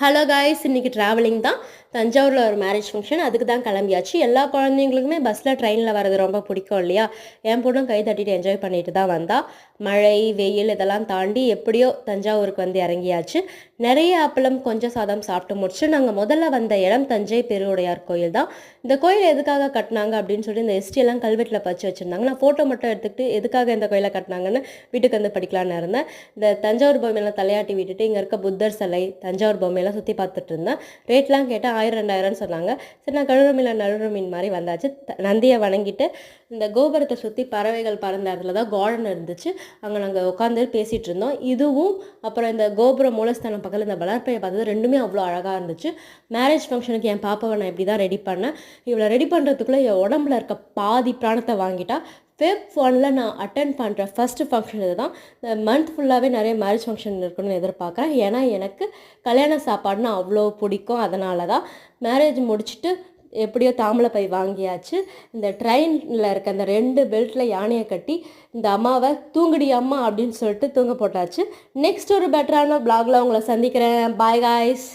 Hello guys, இன்றைக்கி travelling தான். தஞ்சாவூரில் ஒரு மேரேஜ் ஃபங்க்ஷன், அதுக்கு தான் கிளம்பியாச்சு. எல்லா குழந்தைங்களுக்குமே பஸ்ஸில் ட்ரெயினில் வர்றது ரொம்ப பிடிக்கும் இல்லையா? என் பொண்ணும் கை தட்டிட்டு என்ஜாய் பண்ணிட்டு தான் வந்தா. மழை வெயில் இதெல்லாம் தாண்டி எப்படியோ தஞ்சாவூருக்கு வந்து இறங்கியாச்சு. நிறைய அப்பளம் கொஞ்சம் சாதம் சாப்பிட்டு முடிச்சு நாங்கள் முதல்ல வந்த இடம் தஞ்சை பெருவுடையார் கோயில் தான். இந்த கோயில் எதுக்காக கட்டினாங்க அப்படின்னு சொல்லி இந்த ஹிஸ்ட்ரியெல்லாம் கல்வெட்டில் பச்சு வச்சுருந்தாங்க. நான் ஃபோட்டோ மட்டும் எடுத்துக்கிட்டு எதுக்காக இந்த கோயிலை கட்டினாங்கன்னு வீட்டுக்கு வந்து படிக்கலான்னு இருந்தேன். இந்த தஞ்சாவூர் பொம்மையெல்லாம் தலையாட்டி விட்டுட்டு இங்கே இருக்க புத்தர் சிலை, தஞ்சாவூர் பொம்மையெல்லாம் சுற்றி பார்த்துட்டு இருந்தேன். ரேட்லாம் கேட்டால் 1000-2000 சொன்னாங்க. சரி, நான் கழுறு மீன் நழுறு மீன் மாதிரி வந்தாச்சு. நந்தியை வணங்கிட்டு இந்த கோபுரத்தை சுற்றி பறவைகள் பறந்த இடத்துல தான் கார்டன் இருந்துச்சு. அங்கே நாங்கள் உட்காந்து பேசிகிட்டு இருந்தோம். இதுவும் அப்புறம் இந்த கோபுரம் மூலஸ்தானம் பக்கத்தில் இந்த வளர்ப்பையை பார்த்தது ரெண்டுமே அவ்வளோ அழகாக இருந்துச்சு. மேரேஜ் ஃபங்க்ஷனுக்கு என் பாப்பாவை நான் இப்படி தான் ரெடி பண்ணேன். இவளை ரெடி பண்ணுறதுக்குள்ளே என் உடம்புல இருக்க பாதி பிராணத்தை வாங்கிட்டா. Feb 1 நான் அட்டன் பண்ணுற ஃபஸ்ட்டு ஃபங்க்ஷன் இது தான். இந்த மந்த் ஃபுல்லாகவே நிறைய மேரேஜ் ஃபங்க்ஷன் இருக்கணும்னு எதிர்பார்க்குறேன். ஏன்னா எனக்கு கல்யாண சாப்பாடுனா அவ்வளோ பிடிக்கும். அதனால தான் மேரேஜ் முடிச்சுட்டு எப்படியோ தாம்பளை பை வாங்கியாச்சு. இந்த ட்ரெயினில் இருக்க அந்த 2 பெல்ட்டில் யானையை கட்டி இந்த அம்மாவை தூங்குடி அம்மா அப்படின்னு சொல்லிட்டு தூங்க போட்டாச்சு. நெக்ஸ்ட் ஒரு பெட்டரான ப்ளாகில் உங்களை சந்திக்கிறேன். Bye guys.